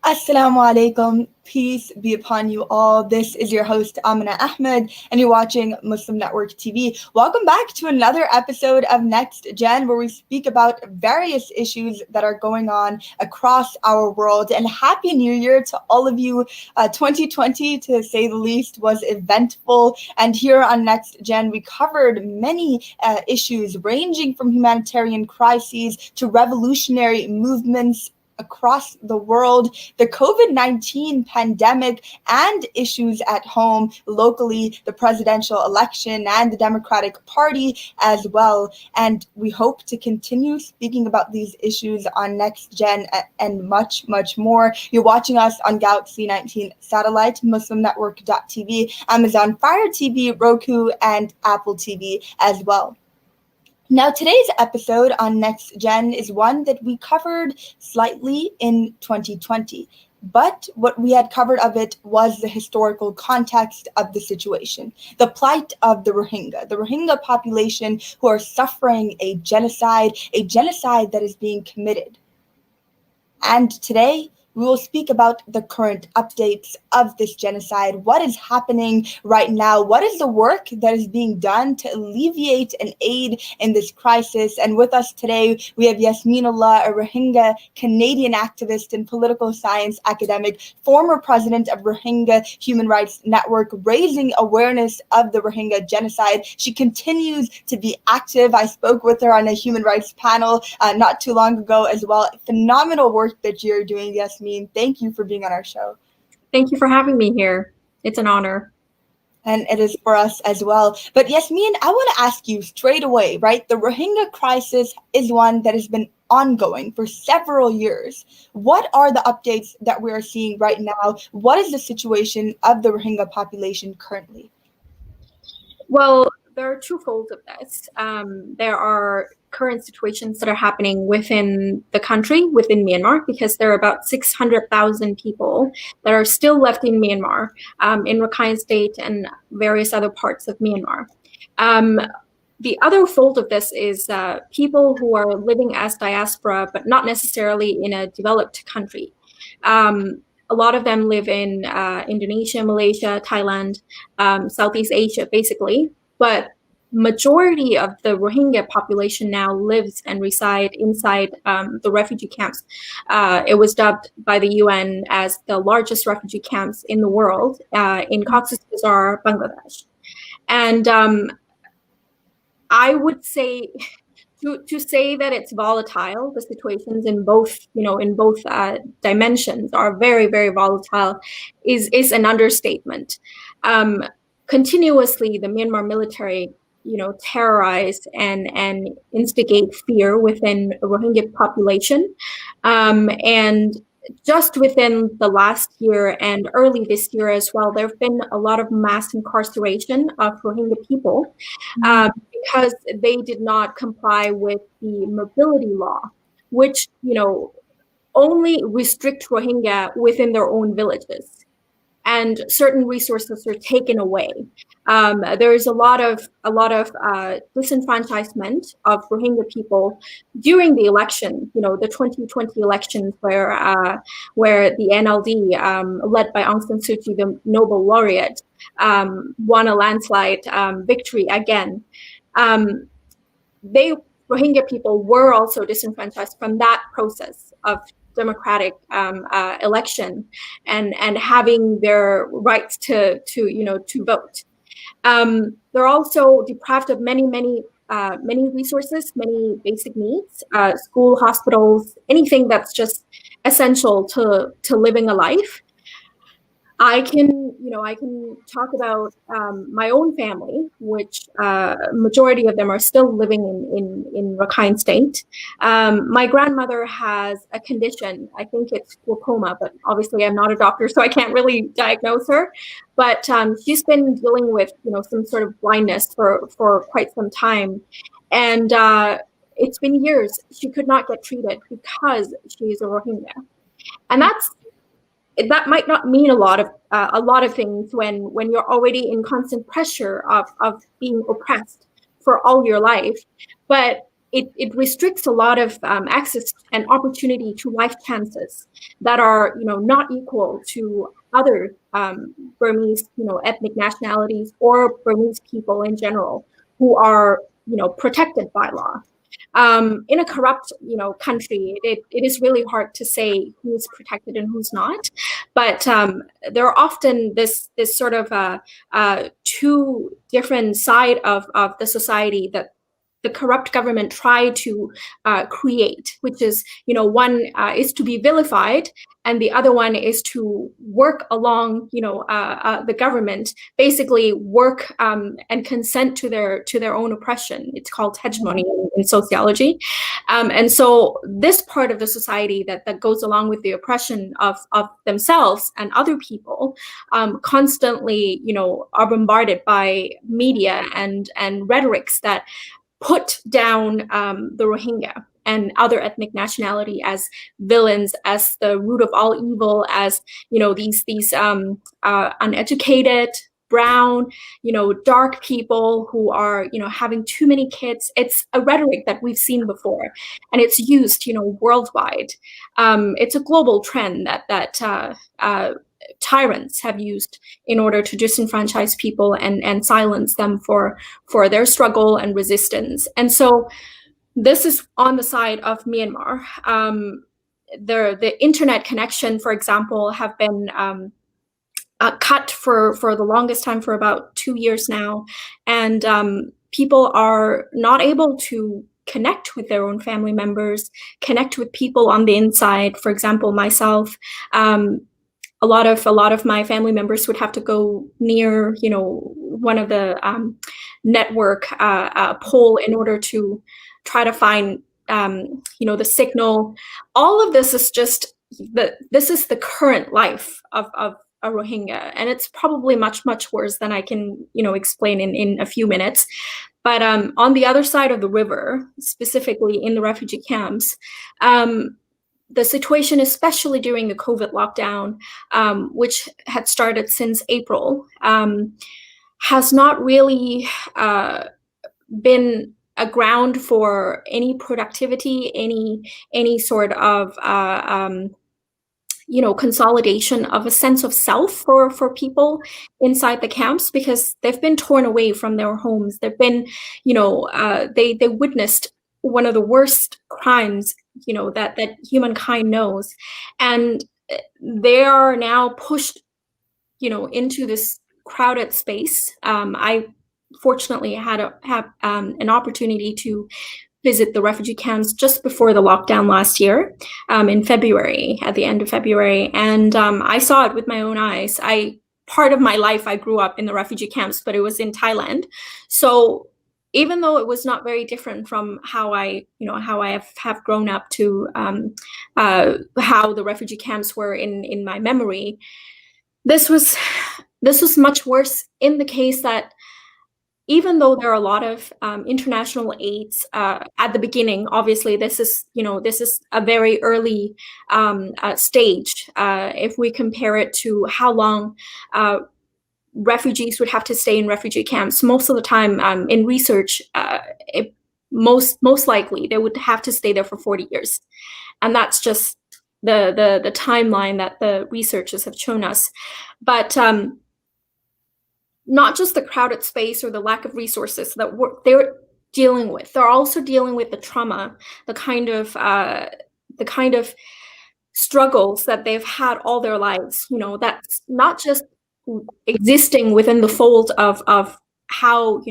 Assalamu alaikum. Peace be upon you all. This is your host, Amina Ahmed, and you're watching Muslim Network TV. Welcome back to another episode of NextGen, where we speak about various issues that are going on across our world. And Happy New Year to all of you. 2020, to say the least, was eventful. And here on NextGen, we covered many issues ranging from humanitarian crises to revolutionary movements across the world, the COVID-19 pandemic, and issues at home, locally, the presidential election and the Democratic Party as well. And we hope to continue speaking about these issues on NextGen and much, much more. You're watching us on Galaxy 19 satellite, MuslimNetwork.tv, Amazon Fire TV, Roku, and Apple TV as well. Now, today's episode on NextGen is one that we covered slightly in 2020, but what we had covered of it was the historical context of the situation, the plight of the Rohingya population who are suffering a genocide that is being committed. And today, we will speak about the current updates of this genocide, what is happening right now, what is the work that is being done to alleviate and aid in this crisis. And with us today, we have Yasmin Ullah, a Rohingya Canadian activist and political science academic, former president of Rohingya Human Rights Network, raising awareness of the Rohingya genocide. She continues to be active. I spoke with her on a human rights panel not too long ago as well. Phenomenal work that you're doing, Yasmin. Thank you for being on our show. Thank you for having me here. It's an honor. And it is for us as well. But Yasmin, I want to ask you straight away, right? The Rohingya crisis is one that has been ongoing for several years. What are the updates that we are seeing right now? What is the situation of the Rohingya population currently? Well, there are two folds of this. There are current situations that are happening within the country, within Myanmar, because there are about 600,000 people that are still left in Myanmar, in Rakhine State and various other parts of Myanmar. The other fold of this is people who are living as diaspora, but not necessarily in a developed country. A lot of them live in Indonesia, Malaysia, Thailand, Southeast Asia, basically. But majority of the Rohingya population now lives and reside inside the refugee camps. It was dubbed by the UN as the largest refugee camps in the world in Cox's Bazar, Bangladesh. And I would say to say that it's volatile, the situations in both dimensions are very, very volatile is an understatement. Continuously, the Myanmar military, terrorize and instigate fear within the Rohingya population. And just within the last year and early this year as well, there have been a lot of mass incarceration of Rohingya people because they did not comply with the mobility law, which, only restrict Rohingya within their own villages. And certain resources are taken away. There is a lot of disenfranchisement of Rohingya people during the election. The 2020 elections, where the NLD, led by Aung San Suu Kyi, the Nobel laureate, won a landslide victory again. Rohingya people were also disenfranchised from that process of democratic election and having their rights to vote. They're also deprived of many resources, many basic needs, school, hospitals, anything that's just essential to living a life. I can talk about my own family, which majority of them are still living in Rakhine State. My grandmother has a condition. I think it's glaucoma, but obviously I'm not a doctor, so I can't really diagnose her. But she's been dealing with some sort of blindness for quite some time, and it's been years. She could not get treated because she's a Rohingya, and that might not mean a lot of things when you're already in constant pressure of being oppressed for all your life. But it restricts a lot of access and opportunity to life chances that are, not equal to other Burmese, ethnic nationalities or Burmese people in general who are, protected by law. In a corrupt, country, it is really hard to say who's protected and who's not. But there are often this sort of two different side of the society that the corrupt government try to create, which is, one is to be vilified, and the other one is to work along, the government, basically work and consent to their own oppression. It's called hegemony in sociology, and so this part of the society that goes along with the oppression of themselves and other people, constantly, are bombarded by media and rhetorics that put down the Rohingya and other ethnic nationality as villains, as the root of all evil, as these uneducated, brown, dark people who are having too many kids. It's a rhetoric that we've seen before, and it's used worldwide. It's a global trend that tyrants have used in order to disenfranchise people and silence them for their struggle and resistance. And so this is on the side of Myanmar. The internet connection, for example, have been cut for the longest time, for about 2 years now, and people are not able to connect with their own family members, connect with people on the inside. For example, myself, a lot of my family members would have to go near, one of the network pole in order to try to find, the signal. All of this is just this is the current life of a Rohingya, and it's probably much worse than I can, explain in a few minutes. But on the other side of the river, specifically in the refugee camps, the situation, especially during the COVID lockdown, which had started since April, has not really been a ground for any productivity, any sort of consolidation of a sense of self for people inside the camps, because they've been torn away from their homes. They've been, they witnessed one of the worst crimes, that humankind knows, and they are now pushed, into this crowded space. I fortunately have an opportunity to visit the refugee camps just before the lockdown last year, in February, at the end of February, and I saw it with my own eyes. Part of my life, I grew up in the refugee camps, but it was in Thailand. So even though it was not very different from how I have grown up to how the refugee camps were in my memory, this was much worse, in the case that even though there are a lot of international aids at the beginning, obviously this is a very early stage. If we compare it to how long refugees would have to stay in refugee camps, most of the time in research, most likely they would have to stay there for 40 years, and that's just the timeline that the researchers have shown us. But not just the crowded space or the lack of resources that they're dealing with. They're also dealing with the trauma, the kind of struggles that they've had all their lives. That's not just existing within the fold of how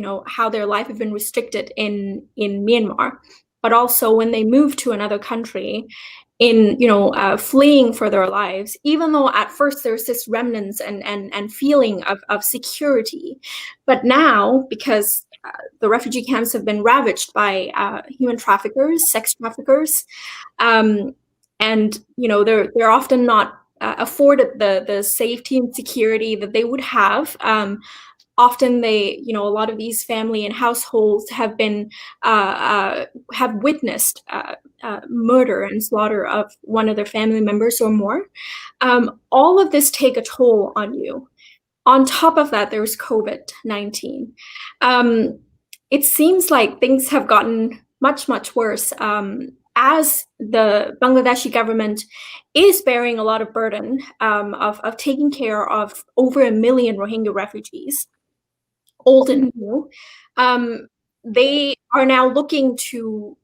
their life has been restricted in Myanmar, but also when they move to another country, in fleeing for their lives, even though at first there's this remnants and feeling of security. But now, because the refugee camps have been ravaged by human traffickers, sex traffickers, and they're often not afforded the safety and security that they would have. Often a lot of these family and households have been have witnessed murder and slaughter of one of their family members or more. All of this take a toll on you. On top of that, there's COVID-19. It seems like things have gotten much, much worse, as the Bangladeshi government is bearing a lot of burden of taking care of over 1 million Rohingya refugees, old and new. They are now looking to,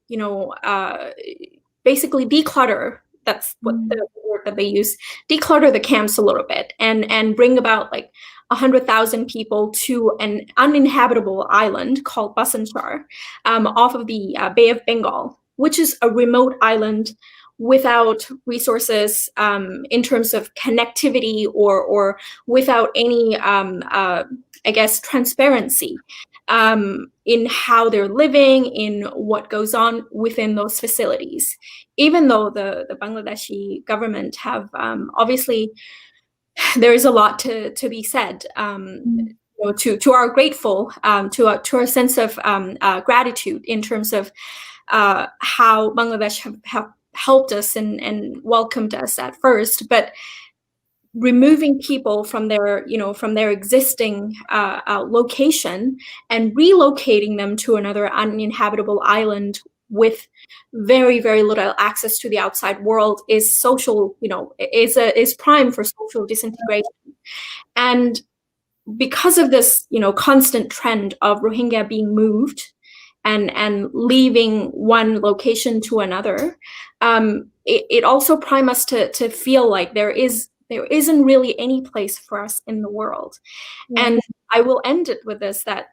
basically declutter. That's what the word that they use. Declutter the camps a little bit and bring about like 100,000 people to an uninhabitable island called Basanchar, off of the Bay of Bengal, which is a remote island without resources in terms of connectivity or without any, I guess, transparency in how they're living, in what goes on within those facilities. Even though the Bangladeshi government have obviously, there is a lot to be said. To our grateful, to our sense of gratitude in terms of how Bangladesh have helped us and welcomed us at first, but removing people from their existing location and relocating them to another uninhabitable island with very, very little access to the outside world is is prime for social disintegration. And because of this, constant trend of Rohingya being moved and leaving one location to another, it also primes us to feel like there isn't really any place for us in the world. And I will end it with this, that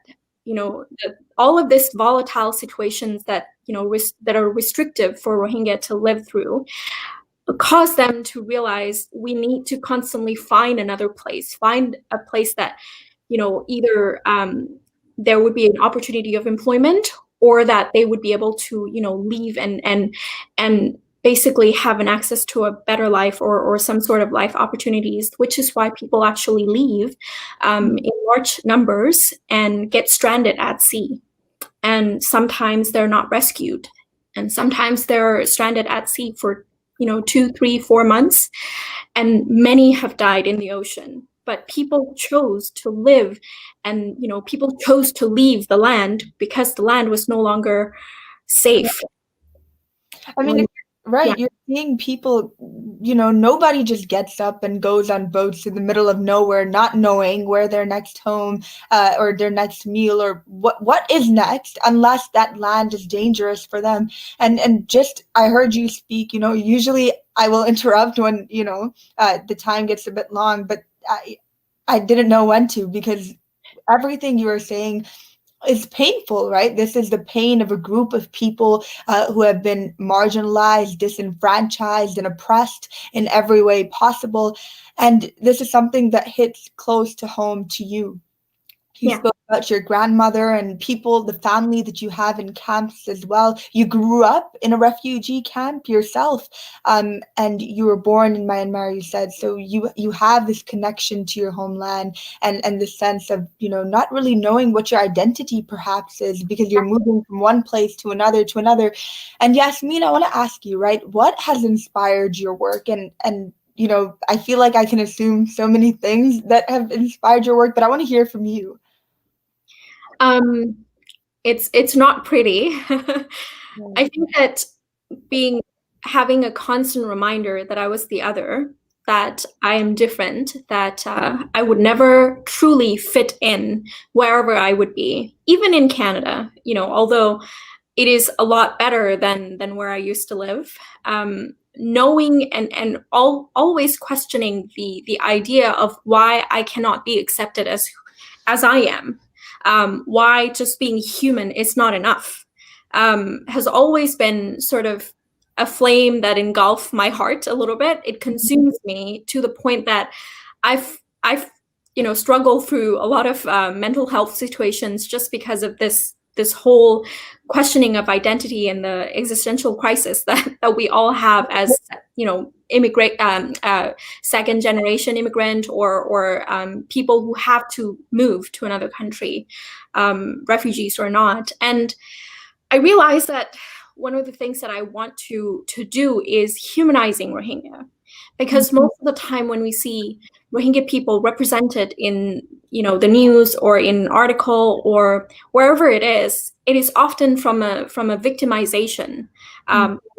all of this volatile situations that that are restrictive for Rohingya to live through cause them to realize we need to constantly find another place, find a place that either there would be an opportunity of employment, or that they would be able to leave and basically have an access to a better life or some sort of life opportunities, which is why people actually leave in large numbers and get stranded at sea. And sometimes they're not rescued, and sometimes they're stranded at sea for 2, 3, 4 months, and many have died in the ocean. But people chose to live, and people chose to leave the land because the land was no longer safe. I mean, right, you're seeing people, nobody just gets up and goes on boats in the middle of nowhere, not knowing where their next home or their next meal or what is next, unless that land is dangerous for them. And just, I heard you speak, usually I will interrupt when, the time gets a bit long, but I didn't know when to, because everything you were saying is painful, right? This is the pain of a group of people who have been marginalized, disenfranchised, and oppressed in every way possible. And this is something that hits close to home to you. You spoke about your grandmother and people, the family that you have in camps as well. You grew up in a refugee camp yourself, and you were born in Myanmar, you said. So you have this connection to your homeland and the sense of, not really knowing what your identity perhaps is, because you're moving from one place to another to another. And Yasmin, I want to ask you, right, what has inspired your work? And I feel like I can assume so many things that have inspired your work, but I want to hear from you. It's not pretty. I think that having a constant reminder that I was the other, that I am different, that I would never truly fit in wherever I would be, even in Canada, although it is a lot better than where I used to live. Knowing and always questioning the idea of why I cannot be accepted as I am. Why just being human is not enough, has always been sort of a flame that engulfs my heart a little bit. It consumes me to the point that I've struggled through a lot of mental health situations just because of this whole questioning of identity and the existential crisis that we all have as immigrant, second generation immigrant, or people who have to move to another country, refugees or not. And I realized that one of the things that I want to do is humanizing Rohingya. because most of the time when we see Rohingya people represented in, the news or in an article or wherever it is often from a victimization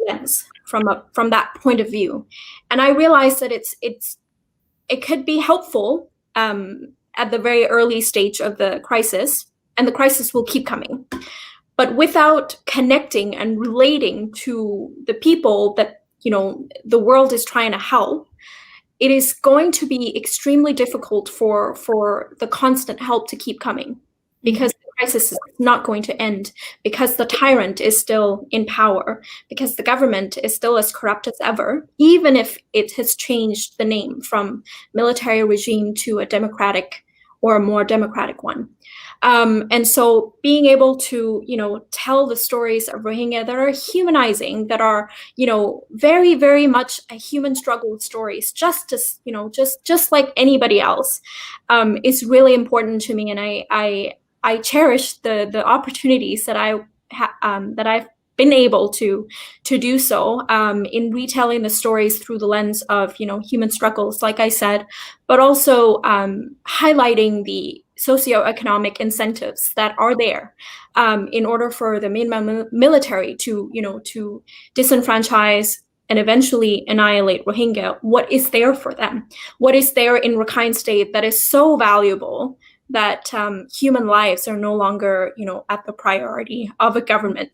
lens, from that point of view. And I realize that it could be helpful at the very early stage of the crisis, and the crisis will keep coming. But without connecting and relating to the people that, the world is trying to help, it is going to be extremely difficult for the constant help to keep coming, because the crisis is not going to end, because the tyrant is still in power, because the government is still as corrupt as ever, even if it has changed the name from military regime to a democratic or a more democratic one. And so being able to, tell the stories of Rohingya that are humanizing, that are, very, very much a human struggle stories, just like anybody else, is really important to me. And I cherish the opportunities that I've been able to do so in retelling the stories through the lens of, human struggles, like I said, but also highlighting the socioeconomic incentives that are there in order for the Myanmar military to, to disenfranchise and eventually annihilate Rohingya. What is there for them? What is there in Rakhine State that is so valuable that human lives are no longer, at the priority of a government?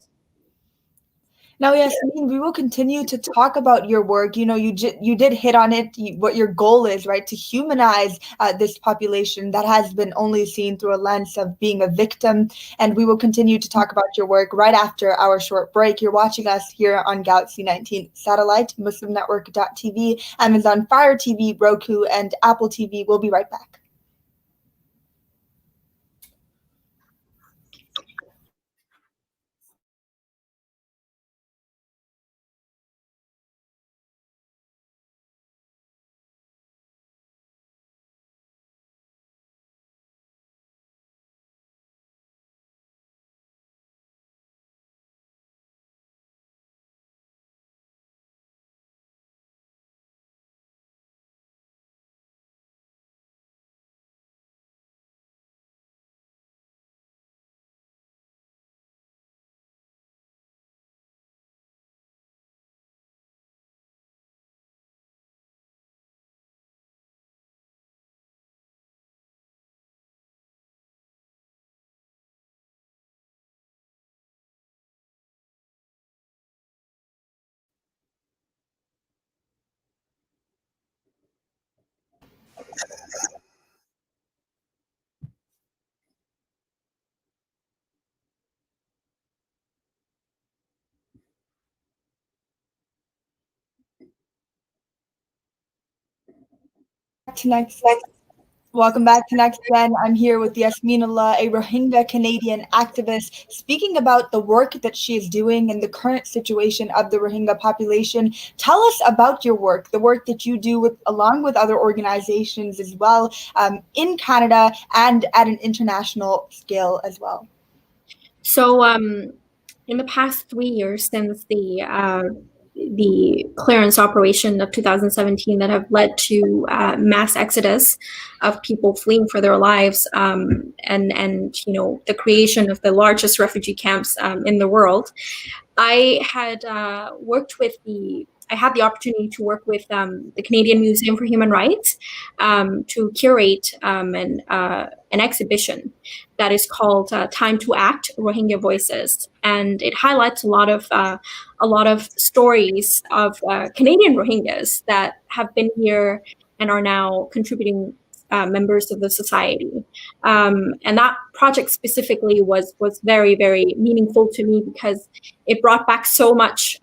Now, Yasmin, we will continue to talk about your work. You did hit on it, what your goal is, right? To humanize this population that has been only seen through a lens of being a victim. And we will continue to talk about your work right after our short break. You're watching us here on Galaxy 19 Satellite, MuslimNetwork.tv, Amazon Fire TV, Roku, and Apple TV. We'll be right back. Welcome back to NextGen. I'm here with Yasmin Ullah, a Rohingya Canadian activist, speaking about the work that she is doing and the current situation of the Rohingya population. Tell us about your work, the work that you do along with other organizations as well, in Canada and at an international scale as well. So in the past 3 years since the clearance operation of 2017 that have led to mass exodus of people fleeing for their lives, and the creation of the largest refugee camps in the world, I had had the opportunity to work with the Canadian Museum for Human Rights to curate an exhibition that is called Time to Act, Rohingya Voices. And it highlights a lot of stories of Canadian Rohingyas that have been here and are now contributing members of the society. And that project specifically was very, very meaningful to me because it brought back so much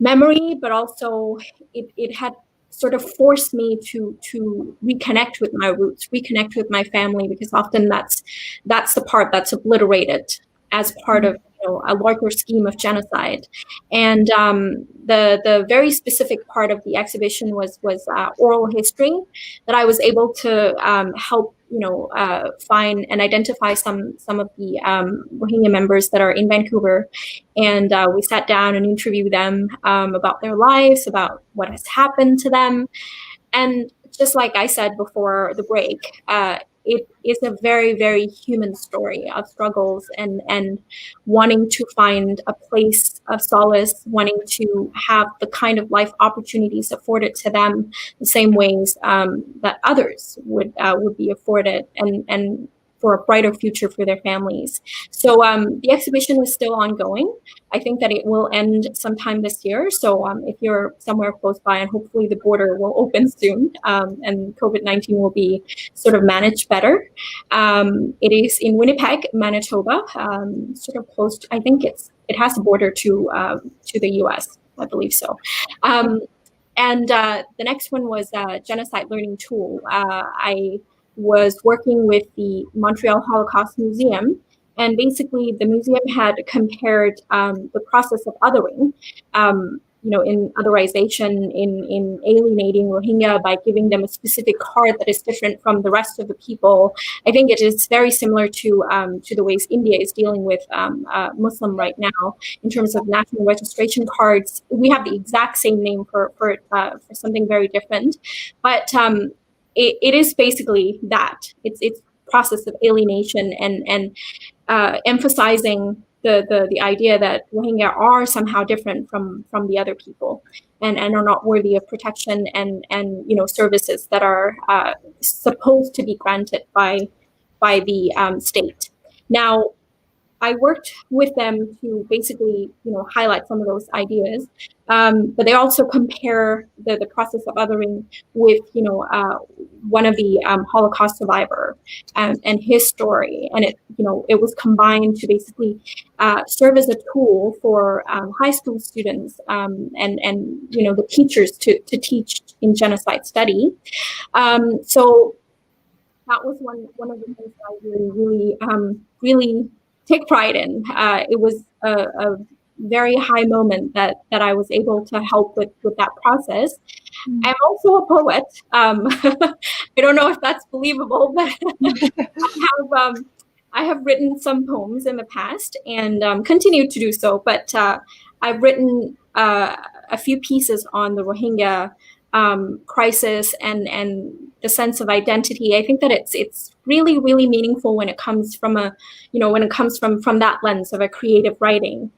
memory, but also it had sort of forced me to reconnect with my roots, reconnect with my family, because often that's the part that's obliterated as part of a larger scheme of genocide. And the very specific part of the exhibition was oral history that I was able to help find and identify some of the Rohingya members that are in Vancouver, and we sat down and interviewed them about their lives, about what has happened to them. And just like I said before the break, it is a very, very human story of struggles and wanting to find a place of solace, wanting to have the kind of life opportunities afforded to them the same ways that others would be afforded, and for a brighter future for their families. So the exhibition is still ongoing. I think that it will end sometime this year. So if you're somewhere close by, and hopefully the border will open soon, and COVID-19 will be sort of managed better. It is in Winnipeg, Manitoba, sort of close. I think it has a border to the U.S. I believe so. And the next one was a genocide learning tool. I was working with the Montreal Holocaust Museum, and basically the museum had compared the process of othering, in otherization, in alienating Rohingya by giving them a specific card that is different from the rest of the people. I think it is very similar to the ways India is dealing with Muslim right now in terms of national registration cards. We have the exact same name for something very different, but it is basically that. It's process of alienation and emphasizing the idea that Rohingya are somehow different from the other people, and are not worthy of protection and services that are supposed to be granted by the state. Now, I worked with them to basically, highlight some of those ideas, but they also compare the process of othering with, one of the Holocaust survivor and his story, and it was combined to basically serve as a tool for high school students and the teachers to teach in genocide study. So that was one of the things I really take pride in. It was a very high moment that I was able to help with that process. I'm also a poet. I don't know if that's believable, but I have written some poems in the past and continue to do so. But I've written a few pieces on the Rohingya crisis and the sense of identity. I think that it's really, really meaningful when it comes from from that lens of a creative writing.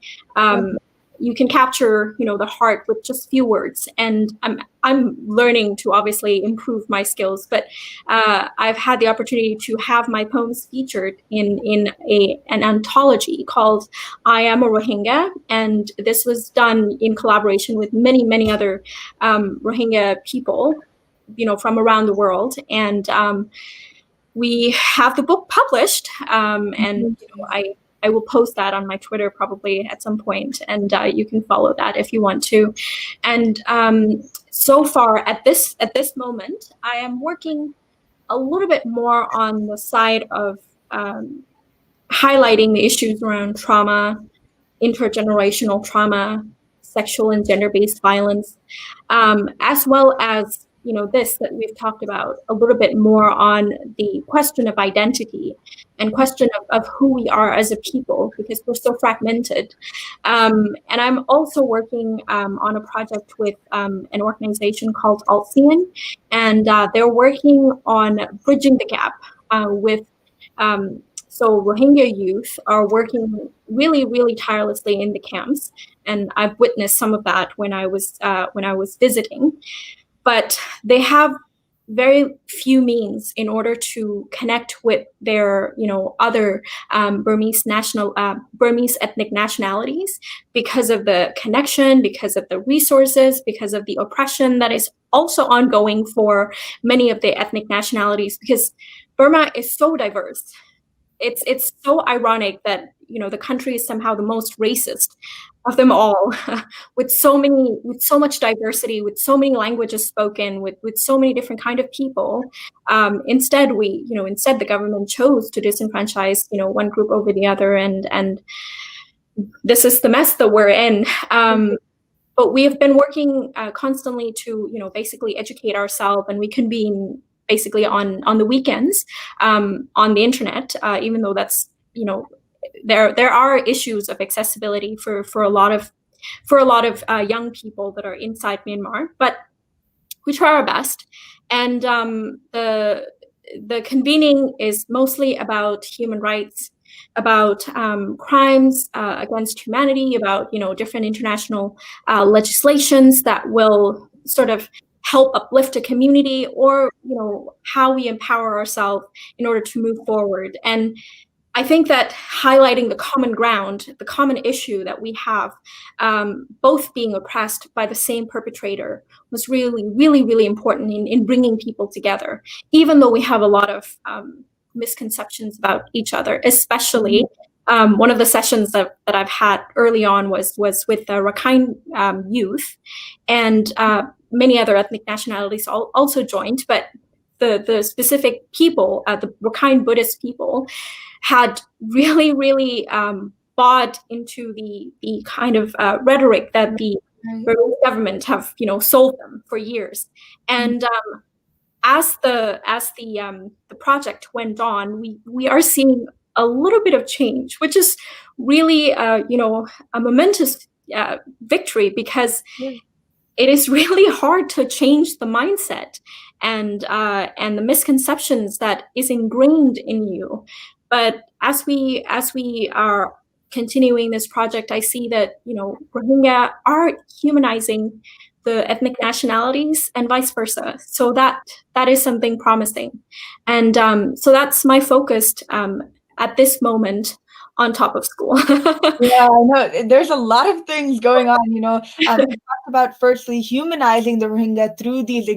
You can capture, the heart with just few words, and I'm learning to obviously improve my skills, but I've had the opportunity to have my poems featured in an anthology called I Am a Rohingya, and this was done in collaboration with many other Rohingya people, from around the world, and we have the book published, and I will post that on my Twitter probably at some point, and you can follow that if you want to. And so far at this moment, I am working a little bit more on the side of highlighting the issues around trauma, intergenerational trauma, sexual and gender-based violence, as well as this that we've talked about a little bit more on the question of identity and question of who we are as a people, because we're so fragmented. And I'm also working on a project with an organization called AltSean, and they're working on bridging the gap with so Rohingya youth are working really, really tirelessly in the camps, and I've witnessed some of that when I was visiting. But they have very few means in order to connect with their, other Burmese ethnic nationalities, because of the connection, because of the resources, because of the oppression that is also ongoing for many of the ethnic nationalities, because Burma is so diverse. It's so ironic that the country is somehow the most racist of them all, with so much diversity, with so many languages spoken, with so many different kind of people. Instead, the government chose to disenfranchise one group over the other, and this is the mess that we're in. But we have been working constantly to basically educate ourselves, and we convene basically on the weekends on the internet, even though that's, there are issues of accessibility for a lot of young people that are inside Myanmar, but we try our best. And the convening is mostly about human rights, about crimes against humanity, about different international legislations that will sort of help uplift a community, or how we empower ourselves in order to move forward. And I think that highlighting the common ground, the common issue that we have, both being oppressed by the same perpetrator, was really, really, really important in bringing people together, even though we have a lot of misconceptions about each other. Especially one of the sessions that I've had early on was with the Rakhine youth, and many other ethnic nationalities also joined, but the specific people, the Rakhine Buddhist people, had really, really bought into the kind of rhetoric that the government have, sold them for years. And as the project went on, we are seeing a little bit of change, which is really, a momentous victory, because it is really hard to change the mindset and the misconceptions that is ingrained in you. But as we are continuing this project, I see that Rohingya are humanizing the ethnic nationalities and vice versa. So that is something promising, and so that's my focus at this moment, on top of school. Yeah, I know. There's a lot of things going on, you talked about firstly humanizing the Rohingya through these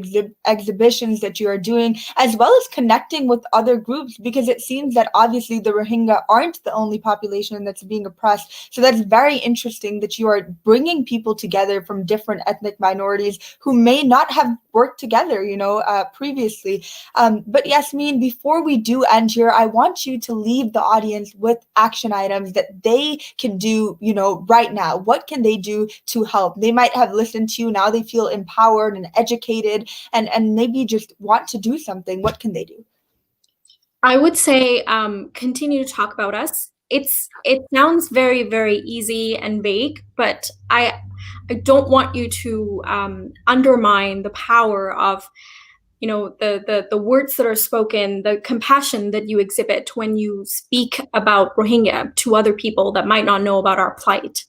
exhibitions that you are doing, as well as connecting with other groups, because it seems that obviously the Rohingya aren't the only population that's being oppressed. So that's very interesting that you are bringing people together from different ethnic minorities who may not have worked together, previously. But Yasmin, before we do end here, I want you to leave the audience with action items that they can do, right now. What can they do to help? They might have listened to you, now they feel empowered and educated, and maybe just want to do something. What can they do? I would say continue to talk about us. It sounds very, very easy and vague, but I don't want you to undermine the power of the words that are spoken, the compassion that you exhibit when you speak about Rohingya to other people that might not know about our plight.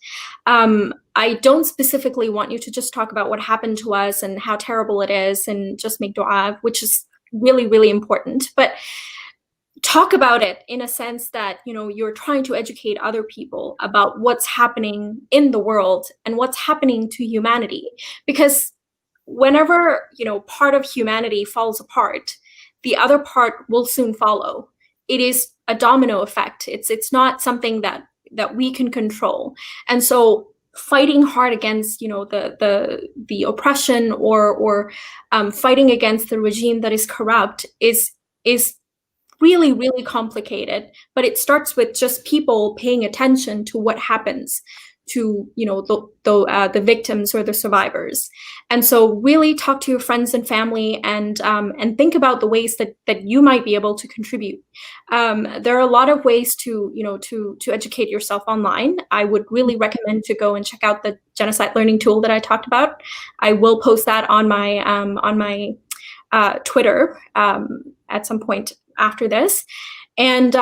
I don't specifically want you to just talk about what happened to us and how terrible it is and just make dua, which is really, really important. But talk about it in a sense that you're trying to educate other people about what's happening in the world and what's happening to humanity. Because whenever part of humanity falls apart, the other part will soon follow. It is a domino effect. It's not something that we can control. And so fighting hard against the oppression or fighting against the regime that is corrupt is really, really complicated. But it starts with just people paying attention to what happens to the victims or the survivors. And so really talk to your friends and family, and think about the ways that you might be able to contribute. There are a lot of ways to educate yourself online. I would really recommend to go and check out the genocide learning tool that I talked about. I will post that on my Twitter at some point after this, and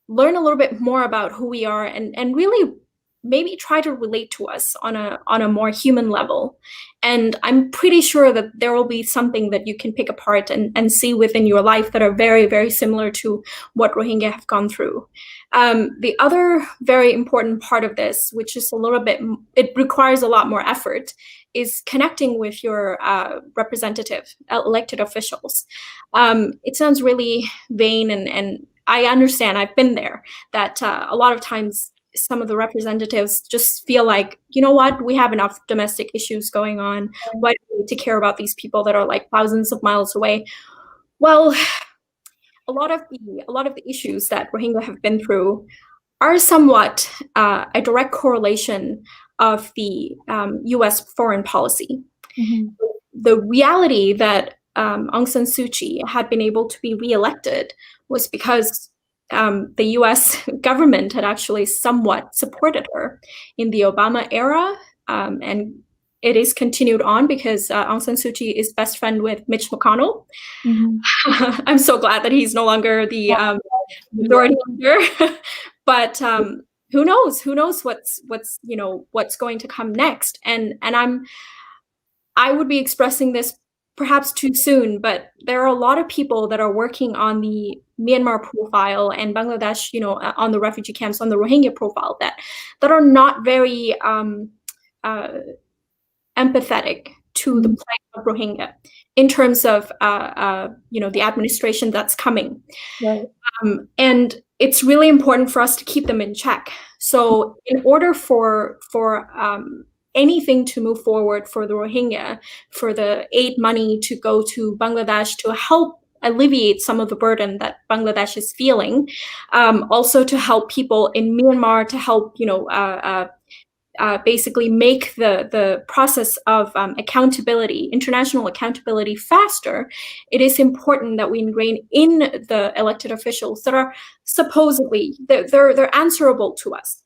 learn a little bit more about who we are, and really maybe try to relate to us on a more human level. And I'm pretty sure that there will be something that you can pick apart and see within your life that are very, very similar to what Rohingya have gone through. The other very important part of this, which is it requires a lot more effort, is connecting with your representative, elected officials. It sounds really vain, and I understand, I've been there, that a lot of times some of the representatives just feel like, what, we have enough domestic issues going on. Why do we need to care about these people that are like thousands of miles away? Well, a lot of the issues that Rohingya have been through are somewhat a direct correlation of the U.S. foreign policy. Mm-hmm. The reality that Aung San Suu Kyi had been able to be reelected was because the US government had actually somewhat supported her in the Obama era. And it is continued on because Aung San Suu Kyi is best friend with Mitch McConnell. Mm-hmm. I'm so glad that he's no longer the majority leader. But who knows? Who knows what's going to come next? And I would be expressing this perhaps too soon, but there are a lot of people that are working on the Myanmar profile and Bangladesh, on the refugee camps, on the Rohingya profile that are not very empathetic to the plight of Rohingya in terms of the administration that's coming. Right. And it's really important for us to keep them in check. So in order for anything to move forward for the Rohingya, for the aid money to go to Bangladesh to help alleviate some of the burden that Bangladesh is feeling, also to help people in Myanmar, to help basically make the process of accountability, international accountability faster, it is important that we ingrain in the elected officials that are supposedly, they're answerable to us.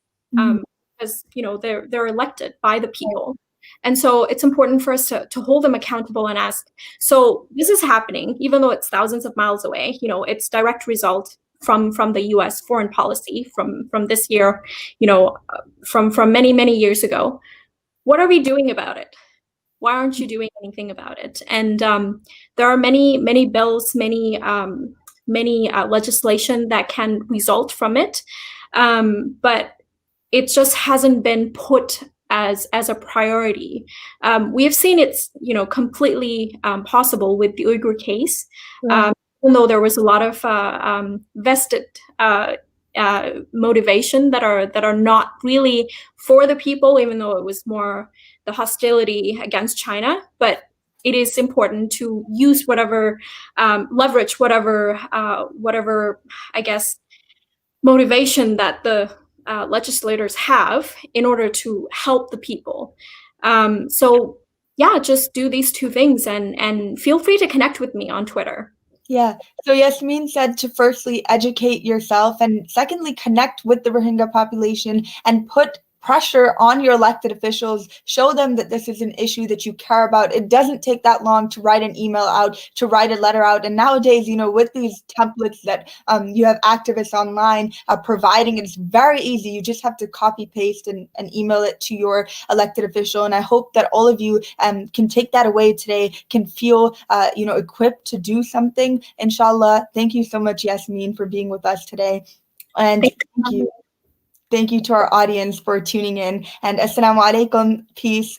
Because they're elected by the people. And so it's important for us to hold them accountable and ask, so this is happening, even though it's thousands of miles away, it's direct result from the US foreign policy from this year, from many, many years ago. What are we doing about it? Why aren't you doing anything about it? And there are many, many bills, many legislation that can result from it. But it just hasn't been put as a priority. We have seen it's completely possible with the Uyghur case, even though there was a lot of vested motivation that are not really for the people, even though it was more the hostility against China. But it is important to use whatever leverage, whatever I guess motivation that the legislators have in order to help the people. So yeah, just do these two things and feel free to connect with me on Twitter. Yeah. So Yasmin said to firstly educate yourself and secondly connect with the Rohingya population and put pressure on your elected officials, show them that this is an issue that you care about. It doesn't take that long to write an email out, to write a letter out. And nowadays, with these templates that you have activists online providing, it's very easy. You just have to copy paste and email it to your elected official. And I hope that all of you can take that away today, can feel equipped to do something. Inshallah. Thank you so much, Yasmin, for being with us today. And thank you. Thank you to our audience for tuning in. And assalamu alaikum. Peace.